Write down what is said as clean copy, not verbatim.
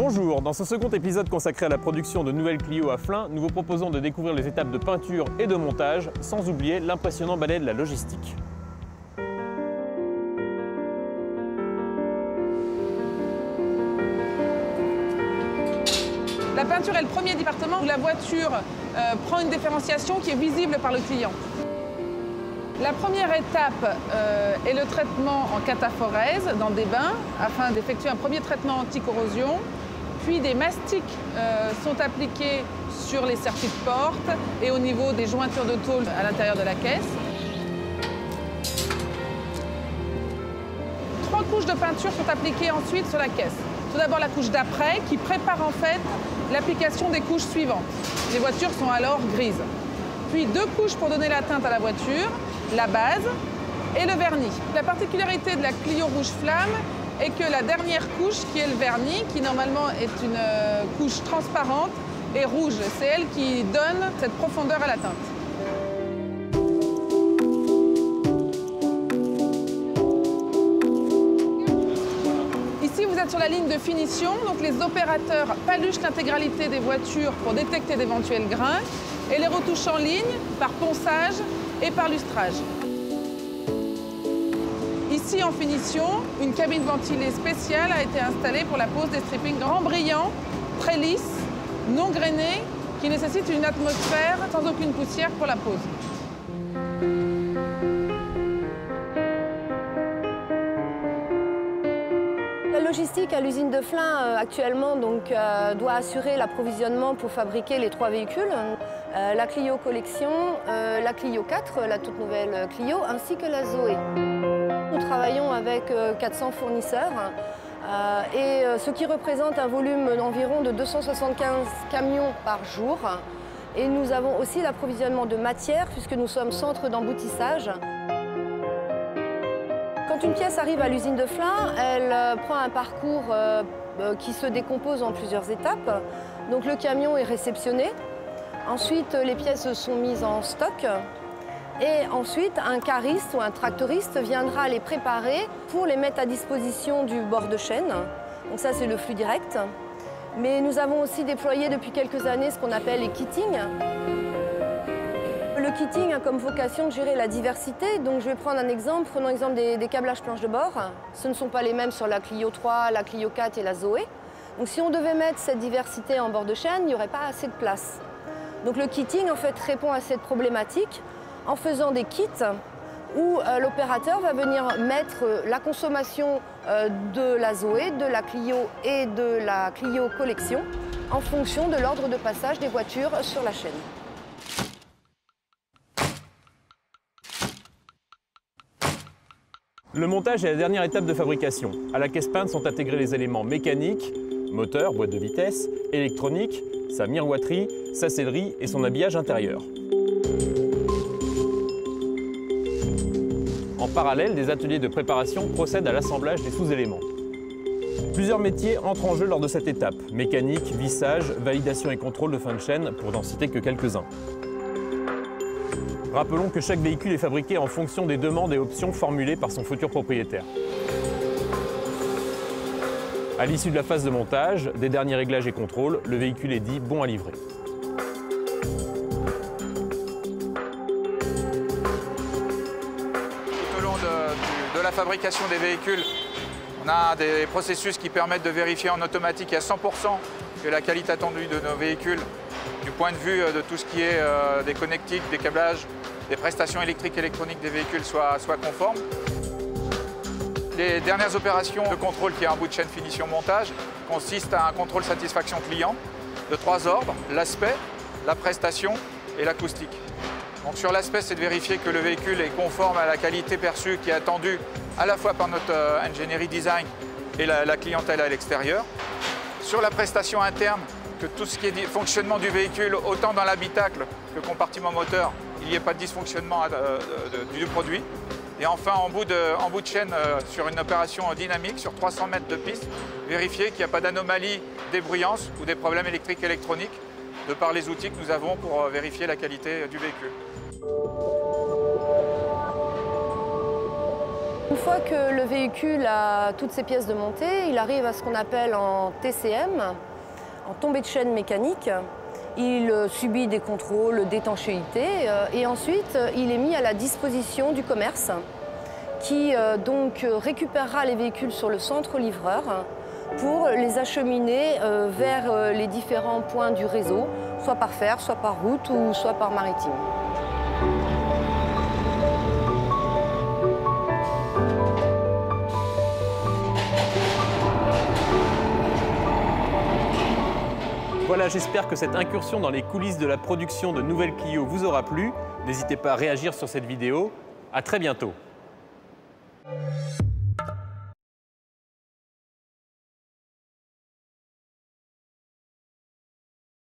Bonjour, dans ce second épisode consacré à la production de nouvelles Clio à Flins, nous vous proposons de découvrir les étapes de peinture et de montage, sans oublier l'impressionnant balai de la logistique. La peinture est le premier département où la voiture prend une différenciation qui est visible par le client. La première étape est le traitement en cataphorèse dans des bains afin d'effectuer un premier traitement anti-corrosion. Puis des mastiques sont appliqués sur les circuits de porte et au niveau des jointures de tôle à l'intérieur de la caisse. 3 couches de peinture sont appliquées ensuite sur la caisse. Tout d'abord la couche d'après qui prépare en fait l'application des couches suivantes. Les voitures sont alors grises. Puis 2 couches pour donner la teinte à la voiture, la base et le vernis. La particularité de la Clio Rouge Flamme est que la dernière couche, qui est le vernis, qui normalement est une couche transparente, est rouge. C'est elle qui donne cette profondeur à la teinte. Ici, vous êtes sur la ligne de finition, donc les opérateurs paluchent l'intégralité des voitures pour détecter d'éventuels grains et les retouchent en ligne par ponçage et par lustrage. Ici, en finition, une cabine ventilée spéciale a été installée pour la pose des strippings grands brillants, très lisses, non grainés, qui nécessitent une atmosphère sans aucune poussière pour la pose. La logistique à l'usine de Flins actuellement doit assurer l'approvisionnement pour fabriquer les 3 véhicules, la Clio Collection, la Clio 4, la toute nouvelle Clio, ainsi que la Zoé. Nous travaillons avec 400 fournisseurs, ce qui représente un volume d'environ de 275 camions par jour. Et nous avons aussi l'approvisionnement de matières puisque nous sommes centre d'emboutissage. Quand une pièce arrive à l'usine de Flins, elle prend un parcours qui se décompose en plusieurs étapes. Donc le camion est réceptionné. Ensuite, les pièces sont mises en stock. Et ensuite, un cariste ou un tractoriste viendra les préparer pour les mettre à disposition du bord de chaîne. Donc ça, c'est le flux direct. Mais nous avons aussi déployé depuis quelques années ce qu'on appelle les kittings. Le kitting a comme vocation de gérer la diversité. Donc je vais prendre un exemple. Prenons l'exemple des câblages planches de bord. Ce ne sont pas les mêmes sur la Clio 3, la Clio 4 et la Zoé. Donc si on devait mettre cette diversité en bord de chaîne, il n'y aurait pas assez de place. Donc le kitting, en fait, répond à cette problématique en faisant des kits où l'opérateur va venir mettre la consommation de la Zoé, de la Clio et de la Clio Collection en fonction de l'ordre de passage des voitures sur la chaîne. Le montage est la dernière étape de fabrication. À la caisse peinte sont intégrés les éléments mécaniques, moteur, boîte de vitesse, électronique, sa miroiterie, sa sellerie et son habillage intérieur. En parallèle, des ateliers de préparation procèdent à l'assemblage des sous-éléments. Plusieurs métiers entrent en jeu lors de cette étape. Mécanique, vissage, validation et contrôle de fin de chaîne, pour n'en citer que quelques-uns. Rappelons que chaque véhicule est fabriqué en fonction des demandes et options formulées par son futur propriétaire. À l'issue de la phase de montage, des derniers réglages et contrôles, le véhicule est dit bon à livrer. De la fabrication des véhicules, on a des processus qui permettent de vérifier en automatique à 100% que la qualité attendue de nos véhicules, du point de vue de tout ce qui est des connectiques, des câblages, des prestations électriques et électroniques des véhicules soient conformes. Les dernières opérations de contrôle qui est en bout de chaîne finition montage consistent à un contrôle satisfaction client de 3 ordres, l'aspect, la prestation et l'acoustique. Donc sur l'aspect, c'est de vérifier que le véhicule est conforme à la qualité perçue qui est attendue à la fois par notre ingénierie design et la clientèle à l'extérieur. Sur la prestation interne, que tout ce qui est fonctionnement du véhicule, autant dans l'habitacle que compartiment moteur, il n'y ait pas de dysfonctionnement du produit. Et enfin, en bout de chaîne, sur une opération dynamique, sur 300 mètres de piste, vérifier qu'il n'y a pas d'anomalie, débruyance ou des problèmes électriques et électroniques, de par les outils que nous avons pour vérifier la qualité du véhicule. Une fois fois que le véhicule a toutes ses pièces de montée, il arrive à ce qu'on appelle en TCM, en tombée de chaîne mécanique. Il subit des contrôles d'étanchéité et ensuite il est mis à la disposition du commerce qui donc récupérera les véhicules sur le centre livreur pour les acheminer vers les différents points du réseau, soit par fer, soit par route ou soit par maritime. Voilà, j'espère que cette incursion dans les coulisses de la production de nouvelles Clio vous aura plu. N'hésitez pas à réagir sur cette vidéo. À très bientôt.